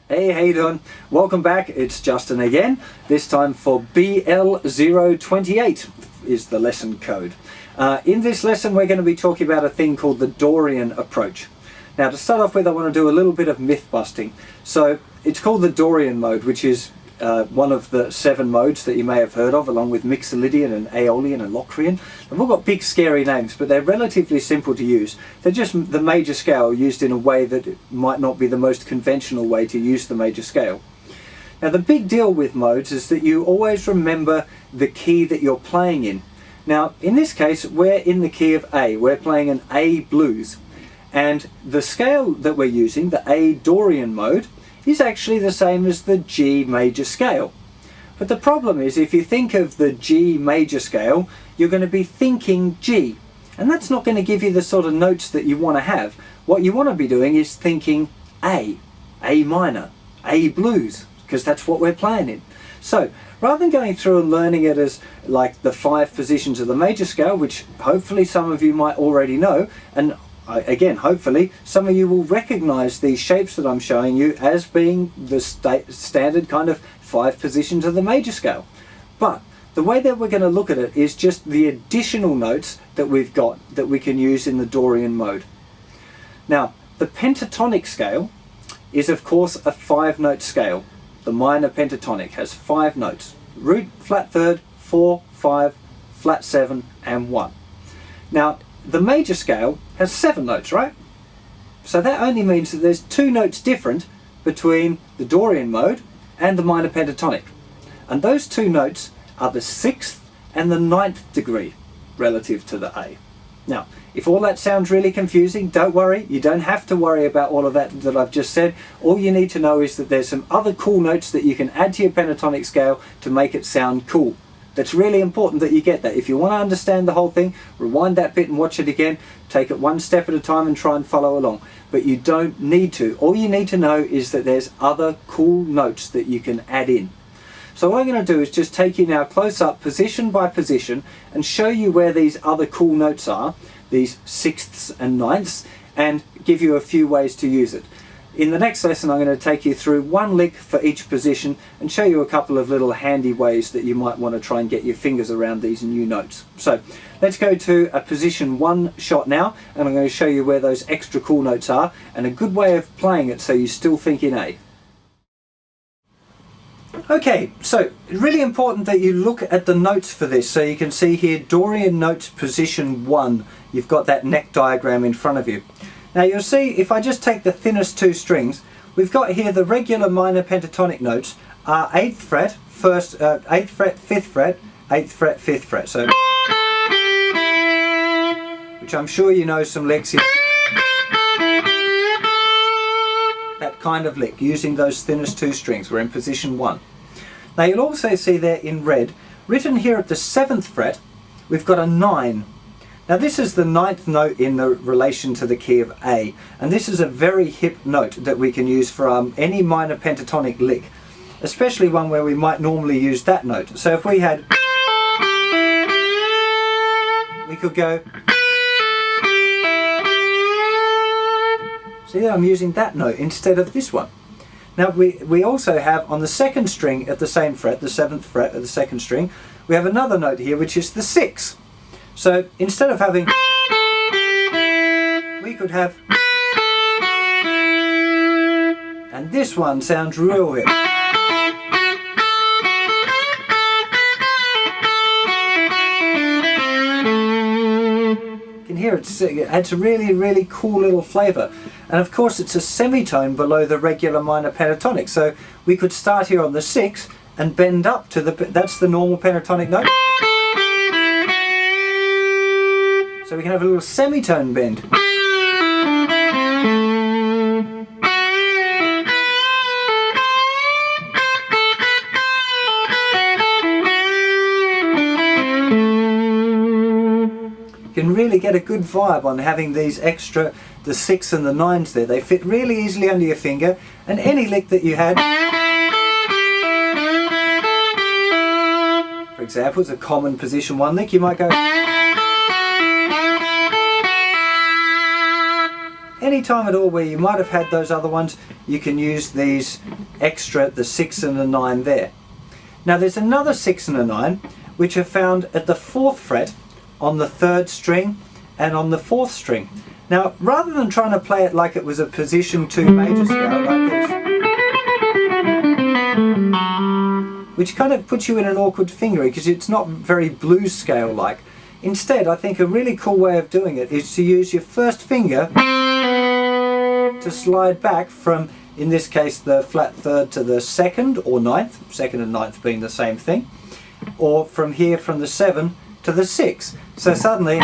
Hey, how you doing? Welcome back. It's Justin again. This time for BL-028 is the lesson code. In this lesson we're going to be talking about a thing called the Dorian Approach. Now, to start off with, I want to do a little bit of myth busting. So it's called the Dorian mode, which is one of the 7 modes that you may have heard of, along with Mixolydian and Aeolian and Locrian. They've all got big scary names, but they're relatively simple to use. They're just the major scale used in a way that might not be the most conventional way to use the major scale. Now, the big deal with modes is that you always remember the key that you're playing in. Now, in this case, we're in the key of A. We're playing an A blues. And the scale that we're using, the A Dorian mode, is actually the same as the G major scale. But the problem is, if you think of the G major scale, you're going to be thinking G. And that's not going to give you the sort of notes that you want to have. What you want to be doing is thinking A minor, A blues, because that's what we're playing in. So, rather than going through and learning it as like the 5 positions of the major scale, which hopefully some of you might already know, and again, hopefully, some of you will recognize these shapes that I'm showing you as being the standard kind of 5 positions of the major scale. But the way that we're going to look at it is just the additional notes that we've got that we can use in the Dorian mode. Now, the pentatonic scale is, of course, a 5-note scale. The minor pentatonic has 5 notes: root, flat third, 4, 5, flat 7, and 1. Now, the major scale has 7 notes, right? So that only means that there's 2 notes different between the Dorian mode and the minor pentatonic. And those 2 notes are the 6th and the 9th degree relative to the A. Now, if all that sounds really confusing, don't worry. You don't have to worry about all of that I've just said. All you need to know is that there's some other cool notes that you can add to your pentatonic scale to make it sound cool. That's really important that you get that. If you want to understand the whole thing, rewind that bit and watch it again. Take it one step at a time and try and follow along. But you don't need to. All you need to know is that there's other cool notes that you can add in. So what I'm going to do is just take you now close up, position by position, and show you where these other cool notes are, these 6ths and 9ths, and give you a few ways to use it. In the next lesson, I'm going to take you through one lick for each position and show you a couple of little handy ways that you might want to try and get your fingers around these new notes. So let's go to a position 1 shot now, and I'm going to show you where those extra cool notes are and a good way of playing it so you still think in A. Okay, so really important that you look at the notes for this. So you can see here Dorian Notes position 1. You've got that neck diagram in front of you. Now you'll see, if I just take the thinnest 2 strings, we've got here the regular minor pentatonic notes are 8th fret, 8th fret, 5th fret, 8th fret, 5th fret. So, which I'm sure you know some licks is that kind of lick, using those thinnest 2 strings. We're in position 1. Now you'll also see there in red, written here at the 7th fret, we've got a 9. Now this is the 9th note in the relation to the key of A, and this is a very hip note that we can use for any minor pentatonic lick, especially one where we might normally use that note. So if we had, we could go, see, I'm using that note instead of this one. Now we also have on the 2nd string at the same fret, the 7th fret of the 2nd string, we have another note here which is the 6. So instead of having, we could have, and this one sounds real hip. You can hear it adds a really cool little flavour. And of course it's a semitone below the regular minor pentatonic. So we could start here on the 6 and bend up to that's the normal pentatonic note. So we can have a little semitone bend. You can really get a good vibe on having these extra, the 6 and the 9s there. They fit really easily under your finger, and any lick that you had, for example, it's a common position 1 lick, you might go, any time at all where you might have had those other ones, you can use these extra, the 6 and the 9 there. Now there's another 6 and a 9 which are found at the 4th fret on the 3rd string and on the 4th string. Now rather than trying to play it like it was a position 2 major scale like this, which kind of puts you in an awkward fingering because it's not very blues scale like. Instead, I think a really cool way of doing it is to use your first finger to slide back from, in this case, the flat 3rd to the 2nd or 9th, 2nd and 9th being the same thing, or from here from the 7 to the 6. So suddenly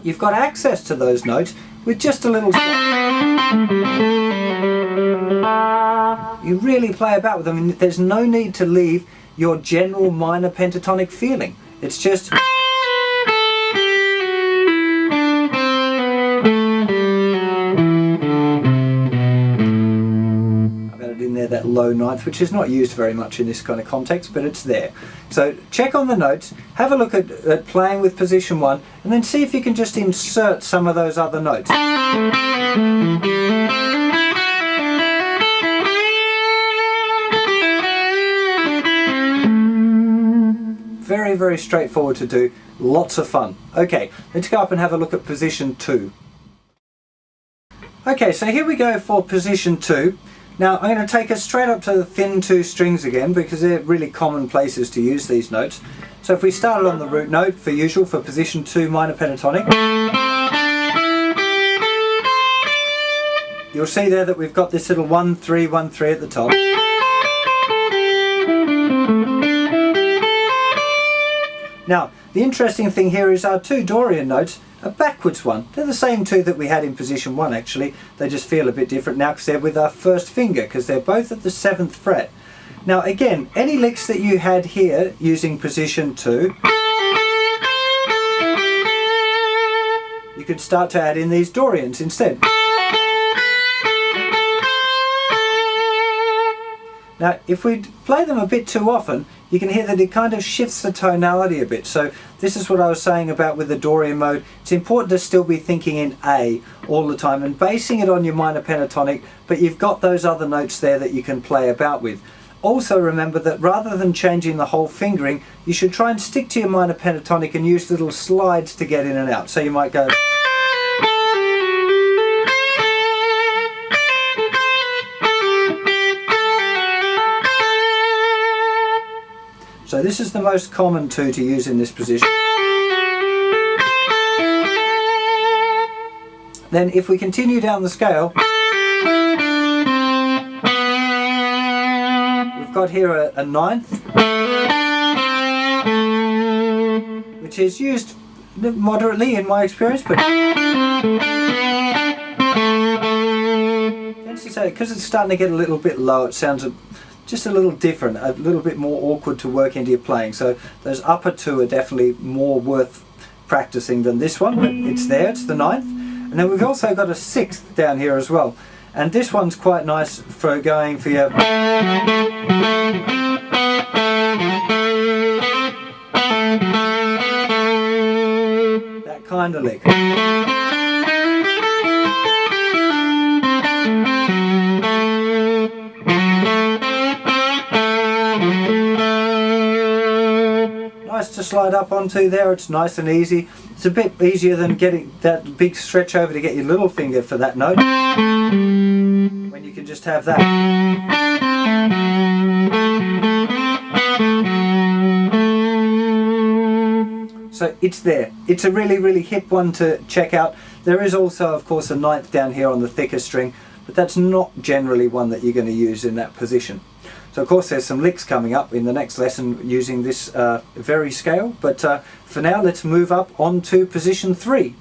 you've got access to those notes with just a little slide. You really play about with them, and there's no need to leave your general minor pentatonic feeling. It's just I've added in there that low 9th, which is not used very much in this kind of context, but it's there. So check on the notes, have a look at playing with position 1, and then see if you can just insert some of those other notes. Very, very straightforward to do, lots of fun. Okay, let's go up and have a look at position 2. Okay, so here we go for position 2. Now I'm going to take us straight up to the thin 2 strings again because they're really common places to use these notes. So if we started on the root note, for usual, for position 2 minor pentatonic, you'll see there that we've got this little 1 3 1 3 at the top. Now the interesting thing here is our 2 Dorian notes a backwards one. They're the same 2 that we had in position 1 actually, they just feel a bit different now because they're with our first finger, because they're both at the 7th fret. Now again, any licks that you had here using position 2, you could start to add in these Dorians instead. Now if we play them a bit too often, you can hear that it kind of shifts the tonality a bit. So this is what I was saying about with the Dorian mode. It's important to still be thinking in A all the time and basing it on your minor pentatonic, but you've got those other notes there that you can play about with. Also remember that rather than changing the whole fingering, you should try and stick to your minor pentatonic and use little slides to get in and out. So you might go, so this is the most common 2 to use in this position. Then if we continue down the scale, we've got here a 9th, which is used moderately in my experience, but because it's starting to get a little bit low, it sounds just a little different, a little bit more awkward to work into your playing. So those upper 2 are definitely more worth practicing than this one, but it's there, it's the 9th. And then we've also got a 6th down here as well. And this one's quite nice for going for your that kind of lick. Nice to slide up onto there, it's nice and easy. It's a bit easier than getting that big stretch over to get your little finger for that note, when you can just have that. So it's there. It's a really, really hip one to check out. There is also, of course, a 9th down here on the thicker string, but that's not generally one that you're going to use in that position. So of course there's some licks coming up in the next lesson using this very scale, but for now let's move up on to position 3.